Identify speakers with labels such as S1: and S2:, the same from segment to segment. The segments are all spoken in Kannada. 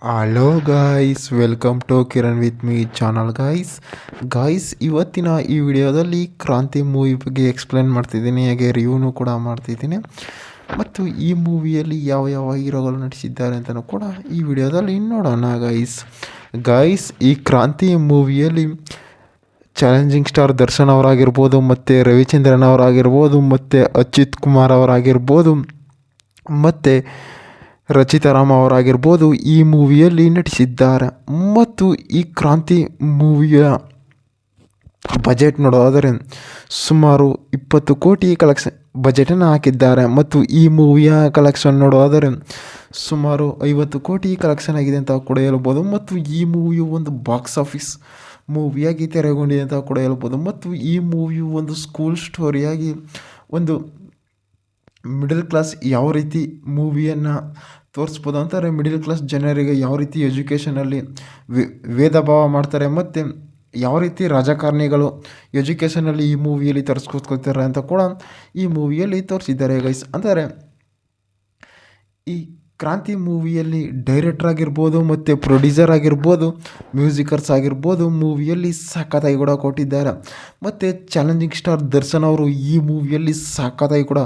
S1: Hello guys, welcome to Kiran with me channel. Guys ಇವತ್ತಿನ ಈ ವಿಡಿಯೋದಲ್ಲಿ ಕ್ರಾಂತಿ ಮೂವಿ ಬಗ್ಗೆ ಎಕ್ಸ್ಪ್ಲೇನ್ ಮಾಡ್ತಿದ್ದೀನಿ, ಹಾಗೆ ರಿವ್ಯೂನು ಕೂಡ ಮಾಡ್ತಿದ್ದೀನಿ. ಮತ್ತು ಈ ಮೂವಿಯಲ್ಲಿ ಯಾವ ಯಾವ ಹೀರೋಗಳು ನಟಿಸಿದ್ದಾರೆ ಅಂತಲೂ ಕೂಡ ಈ ವಿಡಿಯೋದಲ್ಲಿ ನೋಡೋಣ. ಗಾಯ್ಸ್ ಈ ಕ್ರಾಂತಿ ಮೂವಿಯಲ್ಲಿ ಚಾಲೆಂಜಿಂಗ್ ಸ್ಟಾರ್ ದರ್ಶನ್ ಅವರಾಗಿರ್ಬೋದು, ಮತ್ತು ರವಿಚಂದ್ರನ್ ಅವರಾಗಿರ್ಬೋದು, ಮತ್ತು ಅಚ್ಯುತ್ ಕುಮಾರ್ ಅವರಾಗಿರ್ಬೋದು, ಮತ್ತು ರಚಿತಾ ರಾಮ್ ಅವರಾಗಿರ್ಬೋದು ಈ ಮೂವಿಯಲ್ಲಿ ನಟಿಸಿದ್ದಾರೆ. ಮತ್ತು ಈ ಕ್ರಾಂತಿ ಮೂವಿಯ ಬಜೆಟ್ ನೋಡೋದಾದರೆ ಸುಮಾರು 20 ಕೋಟಿ ಕಲೆಕ್ಷನ್ ಬಜೆಟನ್ನು ಹಾಕಿದ್ದಾರೆ. ಮತ್ತು ಈ ಮೂವಿಯ ಕಲೆಕ್ಷನ್ ನೋಡೋದಾದರೆ ಸುಮಾರು 50 ಕೋಟಿ ಕಲೆಕ್ಷನ್ ಆಗಿದೆ ಅಂತ ಕೂಡ ಹೇಳ್ಬೋದು. ಮತ್ತು ಈ ಮೂವಿಯು ಒಂದು ಬಾಕ್ಸ್ ಆಫೀಸ್ ಮೂವಿಯಾಗಿ ತೆರೆಗೊಂಡಿದೆ ಅಂತ ಕೂಡ ಹೇಳ್ಬೋದು. ಮತ್ತು ಈ ಮೂವಿಯು ಒಂದು ಸ್ಕೂಲ್ ಸ್ಟೋರಿಯಾಗಿ ಒಂದು ಮಿಡಲ್ ಕ್ಲಾಸ್ ಯಾವ ರೀತಿ ಮೂವಿಯನ್ನು ತೋರಿಸ್ಬೋದು ಅಂತಾರೆ, ಮಿಡಲ್ ಕ್ಲಾಸ್ ಜನರಿಗೆ ಯಾವ ರೀತಿ ಎಜುಕೇಷನಲ್ಲಿ ಭೇದ ಭಾವ ಮಾಡ್ತಾರೆ, ಮತ್ತು ಯಾವ ರೀತಿ ರಾಜಕಾರಣಿಗಳು ಎಜುಕೇಷನಲ್ಲಿ ಈ ಮೂವಿಯಲ್ಲಿ ತೋರಿಸ್ಕೊತಾರೆ ಅಂತ ಕೂಡ ಈ ಮೂವಿಯಲ್ಲಿ ತೋರಿಸಿದ್ದಾರೆ ಗೈಸ್. ಅಂದರೆ ಈ ಕ್ರಾಂತಿ ಮೂವಿಯಲ್ಲಿ ಡೈರೆಕ್ಟರ್ ಆಗಿರ್ಬೋದು, ಮತ್ತು ಪ್ರೊಡ್ಯೂಸರ್ ಆಗಿರ್ಬೋದು, ಮ್ಯೂಸಿಕರ್ಸ್ ಆಗಿರ್ಬೋದು ಮೂವಿಯಲ್ಲಿ ಸಖತ್ತಾಗಿ ಕೂಡ ಕೊಟ್ಟಿದ್ದಾರೆ. ಮತ್ತು ಚಾಲೆಂಜಿಂಗ್ ಸ್ಟಾರ್ ದರ್ಶನ್ ಅವರು ಈ ಮೂವಿಯಲ್ಲಿ ಸಖತ್ತಾಗಿ ಕೂಡ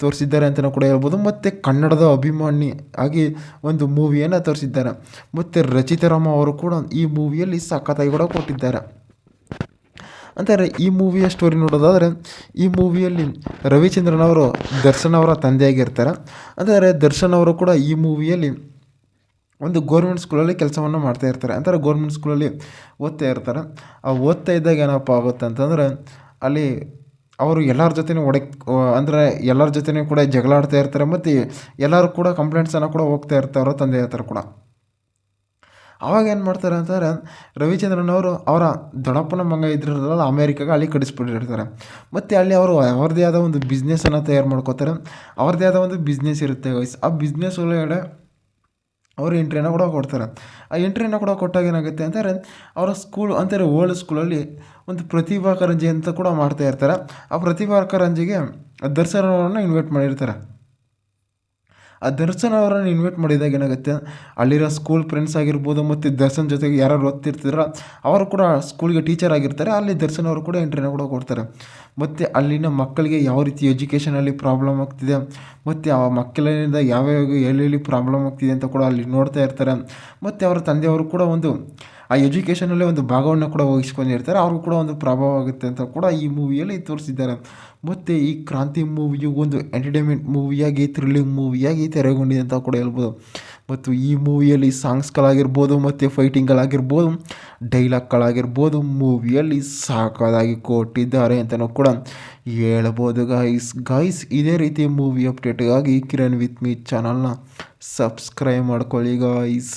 S1: ತೋರಿಸಿದ್ದಾರೆ ಅಂತಲೂ ಕೂಡ ಹೇಳ್ಬೋದು. ಮತ್ತು ಕನ್ನಡದ ಅಭಿಮಾನಿ ಆಗಿ ಒಂದು ಮೂವಿಯನ್ನು ತೋರಿಸಿದ್ದಾರೆ. ಮತ್ತು ರಚಿತಾ ರಾಮ್ ಅವರು ಕೂಡ ಈ ಮೂವಿಯಲ್ಲಿ ಸಖತ್ತಾಗಿ ಕೂಡ ಕೊಟ್ಟಿದ್ದಾರೆ. ಅಂತಾರೆ ಈ ಮೂವಿಯ ಸ್ಟೋರಿ ನೋಡೋದಾದರೆ ಈ ಮೂವಿಯಲ್ಲಿ ರವಿಚಂದ್ರನ್ ಅವರು ದರ್ಶನ್ ಅವರ ತಂದೆಯಾಗಿರ್ತಾರೆ. ಅಂದರೆ ದರ್ಶನ್ ಅವರು ಕೂಡ ಈ ಮೂವಿಯಲ್ಲಿ ಒಂದು ಗೋರ್ಮೆಂಟ್ ಸ್ಕೂಲಲ್ಲಿ ಕೆಲಸವನ್ನು ಮಾಡ್ತಾ ಇರ್ತಾರೆ. ಅಂತಾರೆ ಗೋರ್ಮೆಂಟ್ ಸ್ಕೂಲಲ್ಲಿ ಓದ್ತಾ ಇರ್ತಾರೆ. ಆ ಓದ್ತಾ ಇದ್ದಾಗ ಏನಪ್ಪ ಆಗುತ್ತೆ ಅಂತಂದರೆ ಅಲ್ಲಿ ಅವರು ಎಲ್ಲರ ಜೊತೆನೂ ಅಂದರೆ ಎಲ್ಲರ ಜೊತೆನೂ ಕೂಡ ಜಗಳ ಆಡ್ತಾ ಇರ್ತಾರೆ. ಮತ್ತು ಎಲ್ಲರೂ ಕೂಡ ಕಂಪ್ಲೇಂಟ್ಸನ್ನು ಕೂಡ ಹೋಗ್ತಾ ಇರ್ತಾರೆ ಅವರ ತಂದೆ ಹತ್ರ ಕೂಡ. ಆವಾಗ ಏನು ಮಾಡ್ತಾರೆ ಅಂತಂದರೆ ರವಿಚಂದ್ರನ್ ಅವರು ಅವರ ದೊಡ್ಡಪ್ಪನ ಮಗ ಇದ್ರಲ್ಲ ಅಮೇರಿಕಾಗೆ ಅಲ್ಲಿ ಕಳಿಸ್ಬಿಟ್ಟಿರ್ತಾರೆ. ಮತ್ತು ಅಲ್ಲಿ ಅವರು ಅವ್ರದ್ದೇ ಆದ ಒಂದು ಬಿಸ್ನೆಸ್ಸನ್ನು ತಯಾರು ಮಾಡ್ಕೋತಾರೆ. ಅವ್ರದ್ದೇ ಆದ ಒಂದು ಬಿಸ್ನೆಸ್ ಇರುತ್ತೆ ವಯಸ್ಸು. ಆ ಬಿಸ್ನೆಸ್ ಒಳಗಡೆ ಅವರು ಎಂಟ್ರಿಯನ್ನು ಕೂಡ ಕೊಡ್ತಾರೆ. ಆ ಎಂಟ್ರಿಯನ್ನು ಕೂಡ ಕೊಟ್ಟಾಗ ಏನಾಗುತ್ತೆ ಅಂತಾರೆ ಅವರ ಸ್ಕೂಲ್ ಅಂತಾರೆ ಓಲ್ಡ್ ಸ್ಕೂಲಲ್ಲಿ ಒಂದು ಪ್ರತಿಭಾ ಕಾರಂಜಿ ಅಂತ ಕೂಡ ಮಾಡ್ತಾ ಇರ್ತಾರೆ. ಆ ಪ್ರತಿಭಾ ಕಾರಂಜಿಗೆ ದರ್ಶನ್ ಅವರನ್ನು ಇನ್ವೈಟ್ ಮಾಡಿರ್ತಾರೆ. ಆ ದರ್ಶನ್ ಅವರನ್ನು ಇನ್ವೈಟ್ ಮಾಡಿದಾಗ ಏನಾಗುತ್ತೆ ಅಲ್ಲಿರೋ ಸ್ಕೂಲ್ ಫ್ರೆಂಡ್ಸ್ ಆಗಿರ್ಬೋದು, ಮತ್ತು ದರ್ಶನ್ ಜೊತೆಗೆ ಯಾರು ಓದ್ತಿರ್ತಿದ್ರು ಅವರು ಕೂಡ ಸ್ಕೂಲ್ಗೆ ಟೀಚರ್ ಆಗಿರ್ತಾರೆ. ಅಲ್ಲಿ ದರ್ಶನ್ ಅವರು ಕೂಡ ಎಂಟ್ರಿನ ಕೂಡ ಕೊಡ್ತಾರೆ. ಮತ್ತು ಅಲ್ಲಿನ ಮಕ್ಕಳಿಗೆ ಯಾವ ರೀತಿ ಎಜುಕೇಷನಲ್ಲಿ ಪ್ರಾಬ್ಲಮ್ ಆಗ್ತಿದೆ, ಮತ್ತು ಆ ಮಕ್ಕಳಿಂದ ಯಾವ್ಯಾವ ಎಲ್ಲೆಲ್ಲಿ ಪ್ರಾಬ್ಲಮ್ ಆಗ್ತಿದೆ ಅಂತ ಕೂಡ ಅಲ್ಲಿ ನೋಡ್ತಾ ಇರ್ತಾರೆ. ಮತ್ತು ಅವರ ತಂದೆಯವರು ಕೂಡ ಒಂದು ಆ ಎಜುಕೇಷನಲ್ಲೇ ಒಂದು ಭಾಗವನ್ನು ಕೂಡ ವಹಿಸ್ಕೊಂಡಿರ್ತಾರೆ. ಅವ್ರಿಗೂ ಕೂಡ ಒಂದು ಪ್ರಭಾವ ಆಗುತ್ತೆ ಅಂತ ಕೂಡ ಈ ಮೂವಿಯಲ್ಲಿ ತೋರಿಸಿದ್ದಾರೆ. ಮತ್ತು ಈ ಕ್ರಾಂತಿ ಮೂವಿಯು ಒಂದು ಎಂಟರ್ಟೈನ್ಮೆಂಟ್ ಮೂವಿಯಾಗಿ, ಥ್ರಿಲ್ಲಿಂಗ್ ಮೂವಿಯಾಗಿ ತೆರೆಗೊಂಡಿದೆ ಅಂತ ಕೂಡ ಹೇಳ್ಬೋದು. ಮತ್ತು ಈ ಮೂವಿಯಲ್ಲಿ ಸಾಂಗ್ಸ್ಗಳಾಗಿರ್ಬೋದು, ಮತ್ತು ಫೈಟಿಂಗ್ಗಳಾಗಿರ್ಬೋದು, ಡೈಲಾಗ್ಗಳಾಗಿರ್ಬೋದು ಮೂವಿಯಲ್ಲಿ ಸಾಕಾಗಿ ಕೊಟ್ಟಿದ್ದಾರೆ ಅಂತಲೂ ಕೂಡ ಹೇಳ್ಬೋದು. ಗಾಯ್ಸ್ ಇದೇ ರೀತಿ ಮೂವಿ ಅಪ್ಡೇಟ್ಗಾಗಿ ಕಿರಣ್ ವಿತ್ ಮೀ ಚಾನಲ್ನ ಸಬ್ಸ್ಕ್ರೈಬ್ ಮಾಡ್ಕೊಳ್ಳಿ ಗಾಯ್ಸ್.